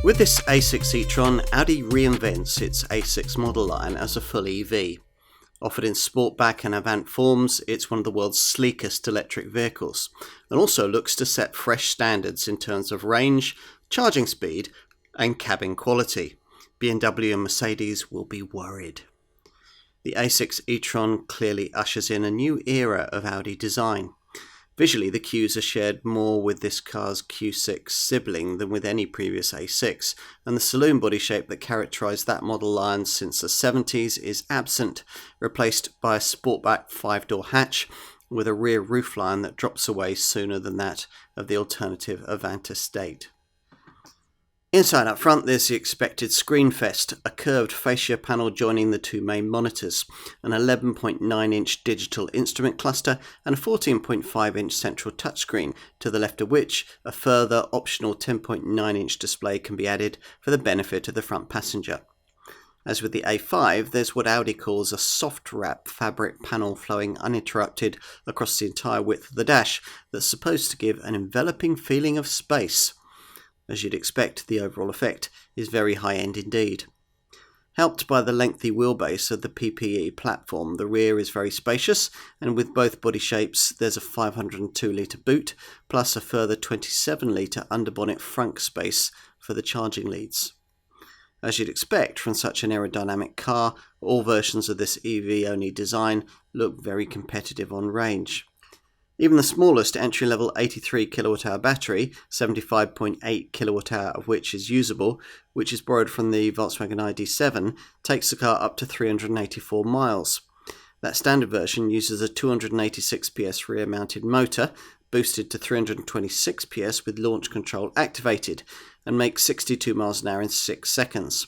With this A6 e-tron, Audi reinvents its A6 model line as a full EV. Offered in Sportback and Avant forms, it's one of the world's sleekest electric vehicles, and also looks to set fresh standards in terms of range, charging speed, and cabin quality. BMW and Mercedes will be worried. The A6 e-tron clearly ushers in a new era of Audi design. Visually, the cues are shared more with this car's Q6 sibling than with any previous A6, and the saloon body shape that characterised that model line since the 70s is absent, replaced by a Sportback 5-door hatch with a rear roofline that drops away sooner than that of the alternative Avant estate. Inside up front, there's the expected screen fest, a curved fascia panel joining the two main monitors, an 11.9-inch digital instrument cluster, and a 14.5-inch central touchscreen, to the left of which a further optional 10.9-inch display can be added for the benefit of the front passenger. As with the A5, there's what Audi calls a soft wrap fabric panel flowing uninterrupted across the entire width of the dash that's supposed to give an enveloping feeling of space. As you'd expect, the overall effect is very high-end indeed. Helped by the lengthy wheelbase of the PPE platform, the rear is very spacious, and with both body shapes there's a 502-litre boot, plus a further 27-litre underbonnet frunk space for the charging leads. As you'd expect from such an aerodynamic car, all versions of this EV-only design look very competitive on range. Even the smallest entry-level 83 kWh battery, 75.8 kWh of which is usable, which is borrowed from the Volkswagen ID.7, takes the car up to 384 miles. That standard version uses a 286 PS rear-mounted motor, boosted to 326 PS with launch control activated, and makes 62 miles an hour in 6 seconds.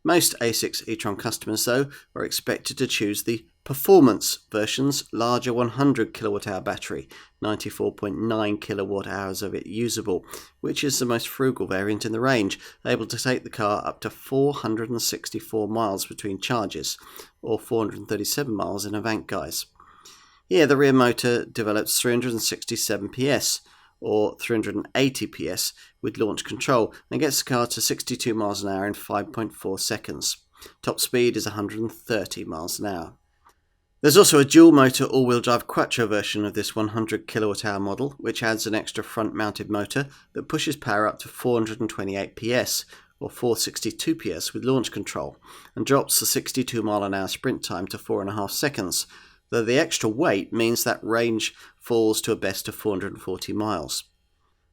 Most A6 e-tron customers, though, are expected to choose the performance version's larger 100 kWh battery, 94.9 kWh of it usable, which is the most frugal variant in the range, able to take the car up to 464 miles between charges, or 437 miles in Avant guise. Here the rear motor develops 367 PS, or 380 PS with launch control, and gets the car to 62 miles an hour in 5.4 seconds. Top speed is 130 miles an hour. There's also a dual-motor all-wheel drive quattro version of this 100 kWh model, which adds an extra front-mounted motor that pushes power up to 428 PS, or 462 PS with launch control, and drops the 62 mile an hour sprint time to 4.5 seconds, though the extra weight means that range falls to a best of 440 miles.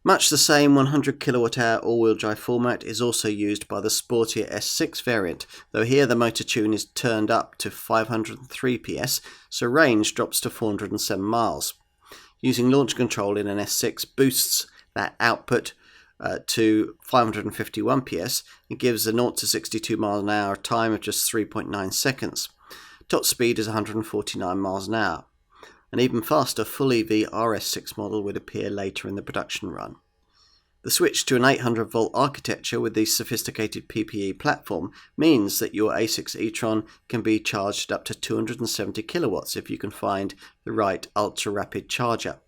Much the same 100 kWh all-wheel drive format is also used by the sportier S6 variant, though here the motor tune is turned up to 503 PS, so range drops to 407 miles. Using launch control in an S6 boosts that output to 551 PS and gives a 0 to 62 miles an hour time of just 3.9 seconds. Top speed is 149 miles an hour. An even faster full EV RS6 model would appear later in the production run. The switch to an 800-volt architecture with the sophisticated PPE platform means that your A6 e-tron can be charged up to 270 kilowatts if you can find the right ultra-rapid charger.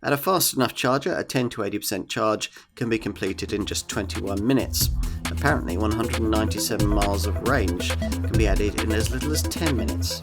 At a fast enough charger, a 10 to 80% charge can be completed in just 21 minutes. Apparently 197 miles of range can be added in as little as 10 minutes.